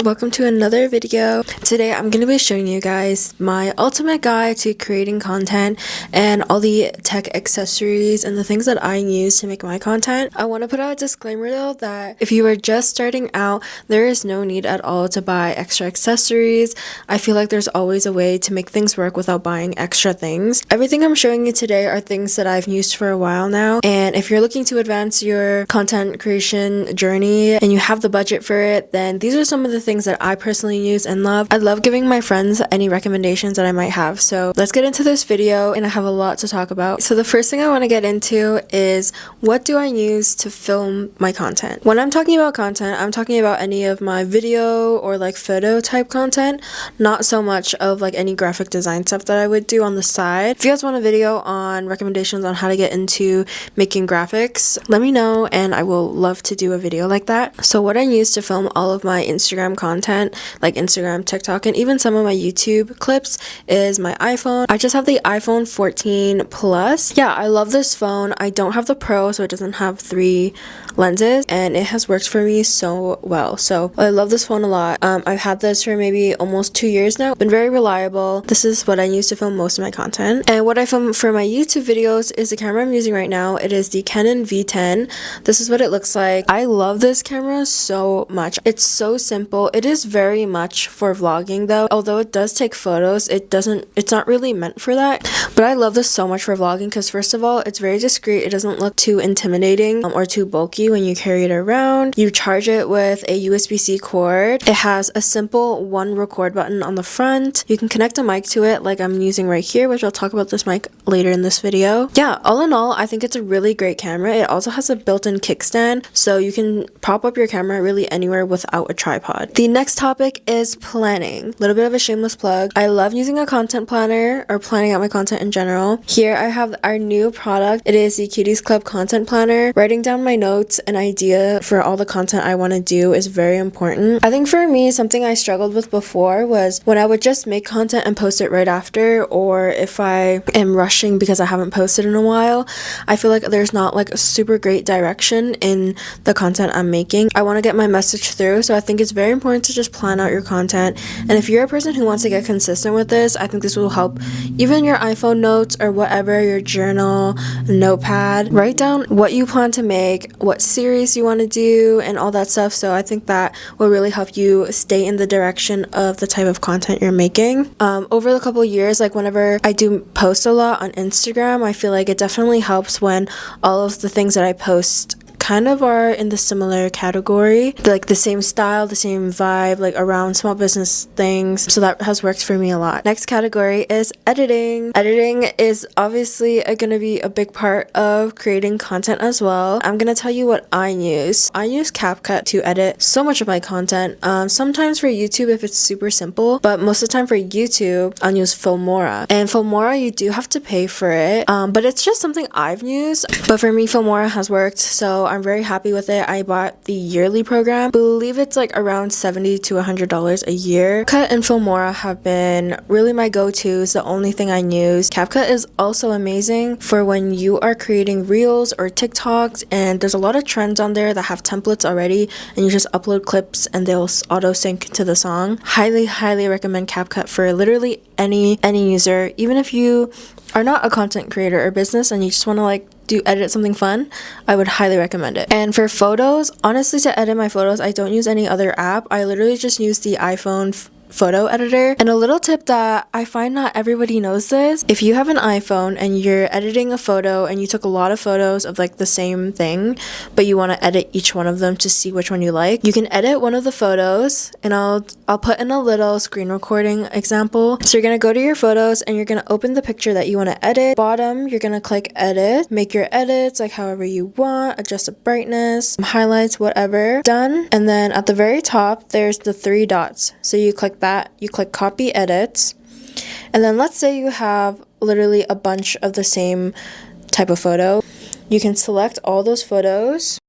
welcome to another video. Today I'm going to be showing you guys my ultimate guide to creating content and all the tech accessories and the things that I use to make my content. I want to put out a disclaimer though that if you are just starting out, there is no need at all to buy extra accessories. I feel like there's always a way to make things work without buying extra things. Everything I'm showing you today are things that I've used for a while now, and if you're looking to advance your content creation journey and you have the budget for it, then these are some of the things that I personally use and love. I love giving my friends any recommendations that I might have. So let's get into this video, and I have a lot to talk about. So the first thing I want to get into is, what do I use to film my content? When I'm talking about content, I'm talking about any of my video or like photo type content, not so much of like any graphic design stuff that I would do on the side. If you guys want a video on recommendations on how to get into making graphics, let me know and I will love to do a video like that. So what I use to film all of my Instagram content, like Instagram, TikTok, and even some of my YouTube clips is my iPhone. I just have the iPhone 14 Plus. Yeah, I love this phone. I don't have the Pro, so it doesn't have 3 lenses, and it has worked for me so well. So I love this phone a lot. I've had this for maybe almost 2 years now. Been very reliable. This is what I use to film most of my content. And what I film for my YouTube videos is the camera I'm using right now. It is the Canon V10. This is what it looks like. I love this camera so much. It's so simple. It is very much for vlogging though. Although it does take photos, it's not really meant for that. But I love this so much for vlogging because first of all, it's very discreet. It doesn't look too intimidating or too bulky when you carry it around. You charge it with a USB-C cord. It has a simple one record button on the front. You can connect a mic to it like I'm using right here, which I'll talk about this mic later in this video. Yeah, all in all, I think it's a really great camera. It also has a built-in kickstand, so you can prop up your camera really anywhere without a tripod. The next topic is planning. A little bit of a shameless plug. I love using a content planner or planning out my content in general. Here I have our new product. It is the Cuties Club Content Planner. Writing down my notes and idea for all the content I want to do is very important. I think for me, something I struggled with before was when I would just make content and post it right after, or if I am rushing because I haven't posted in a while, I feel like there's not like a super great direction in the content I'm making. I want to get my message through, so I think it's very important to just plan out your content. And if you're a person who wants to get consistent with this, I think this will help even your iPhone notes or whatever, your journal, notepad. Write down what you plan to make, what series you want to do, and all that stuff. So I think that will really help you stay in the direction of the type of content you're making. Over the couple years, like whenever I do post a lot on Instagram, I feel like it definitely helps when all of the things that I post kind of are in the similar category, like the same style, the same vibe, like around small business things. So that has worked for me a lot. Next category is editing. Editing is obviously going to be a big part of creating content as well. I'm going to tell you what I use. I use Capcut to edit so much of my content. Sometimes for YouTube if it's super simple, but most of the time for YouTube I'll use Filmora. And Filmora, you do have to pay for it, but it's just something I've used. But for me, Filmora has worked, so I'm very happy with it. I bought the yearly program. I believe it's like around $70 to $100 a year. Capcut and Filmora have been really my go-tos, the only thing I use. Capcut is also amazing for when you are creating reels or TikToks, and there's a lot of trends on there that have templates already, and you just upload clips and they'll auto sync to the song. Highly recommend Capcut for literally any user. Even if you are not a content creator or business and you just want to like edit something fun, I would highly recommend it. And for photos, honestly, to edit my photos, I don't use any other app. I literally just use the iPhone photo editor. And a little tip that I find not everybody knows this: if you have an iPhone and you're editing a photo and you took a lot of photos of like the same thing, but you want to edit each one of them to see which one you like, you can edit one of the photos, and I'll put in a little screen recording example. So you're gonna go to your photos and you're gonna open the picture that you want to edit. Bottom, you're gonna click edit, make your edits like however you want, adjust the brightness, highlights, whatever. Done. And then at the very top there's the 3 dots, so you click that, you click copy edits, and then let's say you have literally a bunch of the same type of photo. You can select all those photos,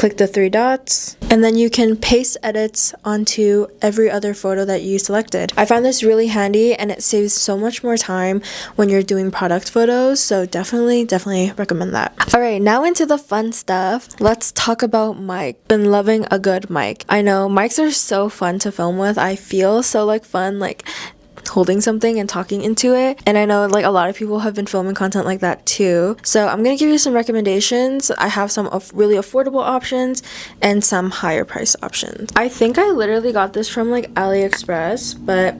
click the three dots, and then you can paste edits onto every other photo that you selected. I find this really handy and it saves so much more time when you're doing product photos, so definitely recommend that. Alright, now into the fun stuff. Let's talk about mic. Been loving a good mic. I know mics are so fun to film with. I feel so like fun like holding something and talking into it, and I know like a lot of people have been filming content like that too, so I'm gonna give you some recommendations. I have some of really affordable options and some higher price options. I think I literally got this from like AliExpress, but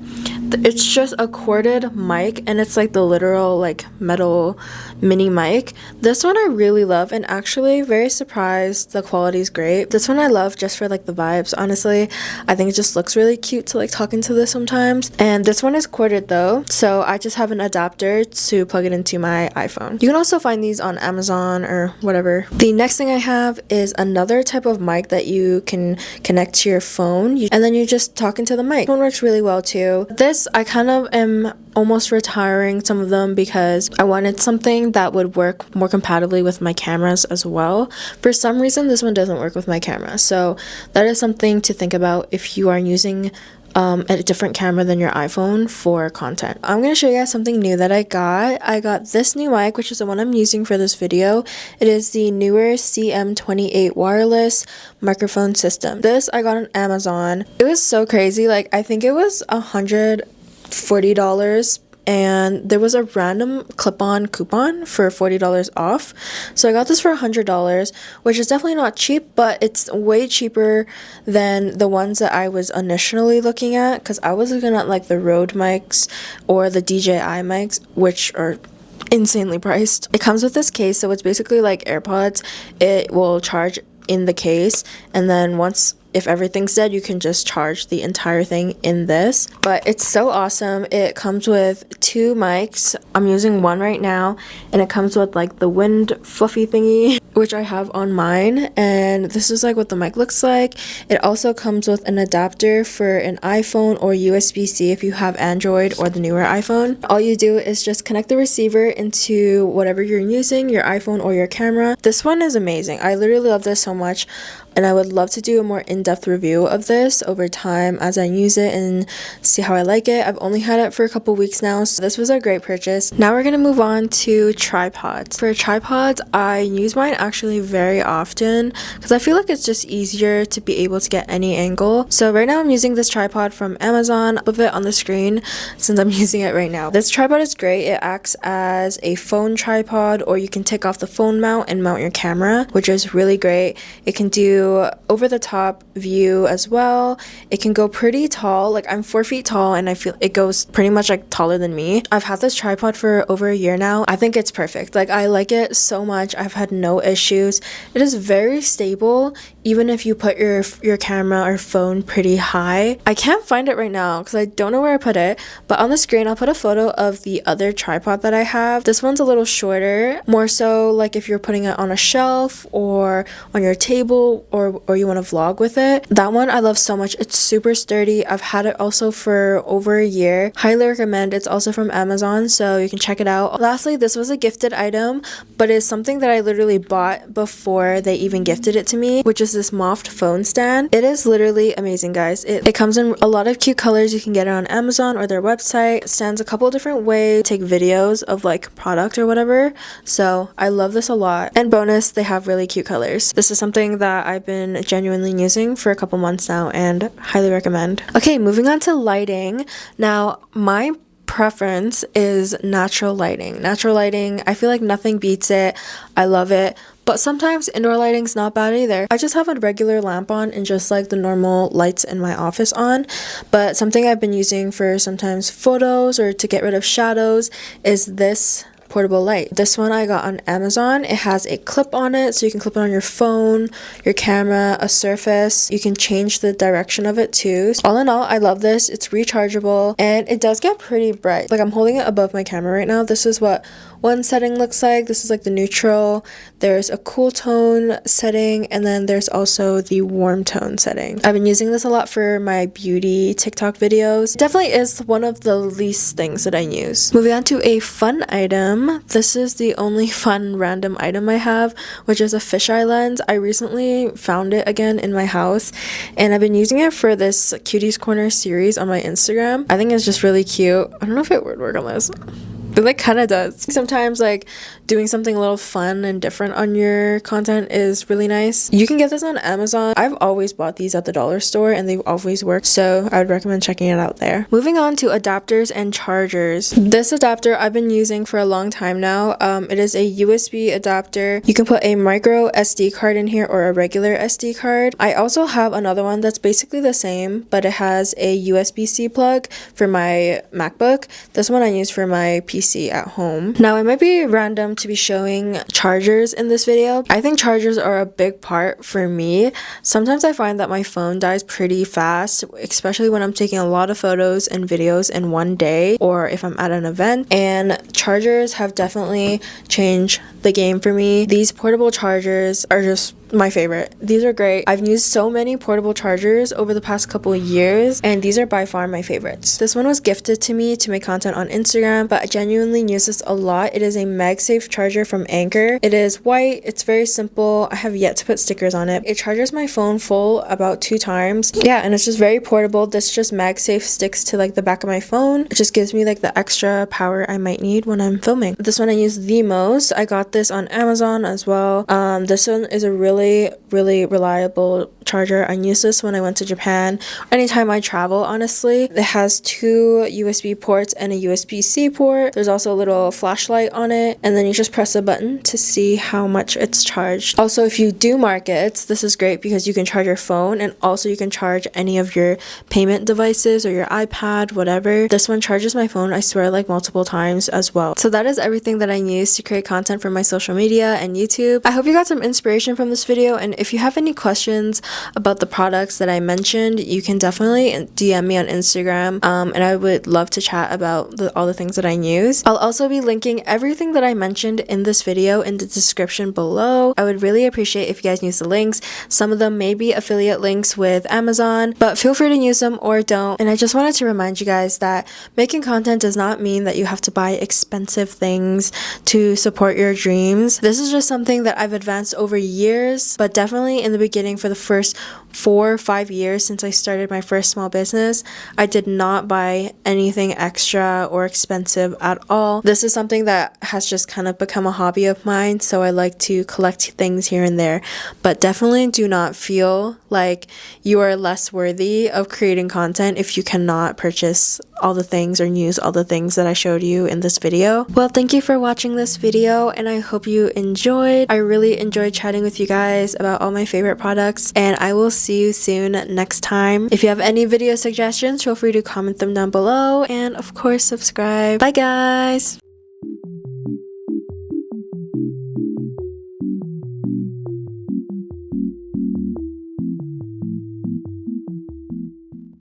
it's just a corded mic and it's like the literal like metal mini mic. This one I really love, and actually very surprised the quality is great. This one I love just for like the vibes, honestly. I think it just looks really cute to like talk into this sometimes. And this one is corded though, so I just have an adapter to plug it into my iPhone. You can also find these on Amazon or whatever. The next thing I have is another type of mic that you can connect to your phone, and then you just talk into the mic. This one works really well too. This I kind of am almost retiring some of them because I wanted something that would work more compatibly with my cameras as well. For some reason this one doesn't work with my camera, so that is something to think about if you are using a different camera than your iPhone for content. I'm going to show you guys something new that I got. I got this new mic, which is the one I'm using for this video. It is the newer CM28 wireless microphone system. This I got on Amazon. It was so crazy. Like I think it was $140, and there was a random clip-on coupon for $40 off, so I got this for $100, which is definitely not cheap, but it's way cheaper than the ones that I was initially looking at, because I was looking at like the Rode mics or the DJI mics, which are insanely priced. It comes with this case, so it's basically like AirPods. It will charge in the case, and then if everything's dead, you can just charge the entire thing in this. But it's so awesome. It comes with two mics. I'm using one right now, and it comes with like the wind fluffy thingy, which I have on mine, and this is like what the mic looks like. It also comes with an adapter for an iPhone or USB-C if you have Android or the newer iPhone. All you do is just connect the receiver into whatever you're using, your iPhone or your camera. This one is amazing. I literally love this so much, and I would love to do a more in-depth review of this over time as I use it and see how I like it. I've only had it for a couple weeks now, so this was a great purchase. Now we're gonna move on to tripods. For tripods, I use mine actually very often because I feel like it's just easier to be able to get any angle. So right now I'm using this tripod from Amazon. I'll put it on the screen since I'm using it right now. This tripod is great. It acts as a phone tripod, or you can take off the phone mount and mount your camera, which is really great. It can do over the top view as well. It can go pretty tall. Like I'm 4 feet tall, and I feel it goes pretty much like taller than me. I've had this tripod for over a year now. I think it's perfect. Like I like it so much. I've had no issues. It is very stable even if you put your camera or phone pretty high. I can't find it right now because I don't know where I put it, but on the screen I'll put a photo of the other tripod that I have. This one's a little shorter, more so like if you're putting it on a shelf or on your table, or you want to vlog with it. That one I love so much. It's super sturdy. I've had it also for over a year. Highly recommend. It's also from Amazon, so you can check it out. Lastly, this was a gifted item, but it's something that I literally bought before they even gifted it to me, which is this Moft phone stand. It is literally amazing, guys. It comes in a lot of cute colors. You can get it on Amazon or their website. It stands a couple different ways to take videos of like product or whatever, so I love this a lot. And bonus, they have really cute colors. This is something that I've been genuinely using for a couple months now and highly recommend. Okay, moving on to lighting. Now my preference is natural lighting. Natural lighting, I feel like nothing beats it. I love it. But sometimes indoor lighting's not bad either. I just have a regular lamp on and just like the normal lights in my office on. But something I've been using for sometimes photos or to get rid of shadows is this portable light. This one I got on Amazon. It has a clip on it, so you can clip it on your phone, your camera, a surface. You can change the direction of it too. All in all, I love this. It's rechargeable and it does get pretty bright. Like I'm holding it above my camera right now. This is what one setting looks like. This is like the neutral. There's a cool tone setting, and then there's also the warm tone setting. I've been using this a lot for my beauty TikTok videos. It definitely is one of the least things that I use. Moving on to a fun item. This is the only fun random item I have, which is a fisheye lens. I recently found it again in my house, and I've been using it for this Cuties Corner series on my Instagram. I think it's just really cute. I don't know if it would work on this. It like kind of does. Sometimes like doing something a little fun and different on your content is really nice. You can get this on Amazon. I've always bought these at the dollar store and they've always worked, so I would recommend checking it out there. Moving on to adapters and chargers. This adapter I've been using for a long time now. It is a USB adapter. You can put a micro SD card in here or a regular SD card. I also have another one that's basically the same, but it has a USB-C plug for my MacBook. This one I use for my PC at home. Now, it might be random to be showing chargers in this video. I think chargers are a big part for me. Sometimes I find that my phone dies pretty fast, especially when I'm taking a lot of photos and videos in one day, or if I'm at an event, and chargers have definitely changed the game for me. These portable chargers are just my favorite. These are great. I've used so many portable chargers over the past couple of years, and these are by far my favorites. This one was gifted to me to make content on Instagram, but I genuinely use this a lot. It is a MagSafe charger from Anchor. It is white. It's very simple. I have yet to put stickers on it. It charges my phone full about 2 times. Yeah, and it's just very portable. This just MagSafe sticks to like the back of my phone. It just gives me like the extra power I might need when I'm filming. This one I use the most. I got this on Amazon as well. This one is a really reliable charger. I use this when I went to Japan, anytime I travel, honestly. It has 2 USB ports and a USB-C port. There's also a little flashlight on it, and then you just press a button to see how much it's charged. Also, if you do markets, this is great because you can charge your phone, and also you can charge any of your payment devices or your iPad, whatever. This one charges my phone, I swear, like multiple times as well. So that is everything that I use to create content for my social media and YouTube. I hope you got some inspiration from this video, and if you have any questions about the products that I mentioned, you can definitely DM me on Instagram, and I would love to chat about all the things that I use. I'll also be linking everything that I mentioned in this video in the description below. I would really appreciate if you guys use the links. Some of them may be affiliate links with Amazon, but feel free to use them or don't. And I just wanted to remind you guys that making content does not mean that you have to buy expensive things to support your dreams. This is just something that I've advanced over years, but definitely in the beginning, for the first 4 or 5 years since I started my first small business, I did not buy anything extra or expensive at all. This is something that has just kind of become a hobby of mine, so I like to collect things here and there, but definitely do not feel like you are less worthy of creating content if you cannot purchase all the things or use all the things that I showed you in this video. Well, thank you for watching this video, and I hope you enjoyed. I really enjoyed chatting with you guys about all my favorite products, and I will see you soon next time. If you have any video suggestions, feel free to comment them down below, and of course subscribe. Bye guys!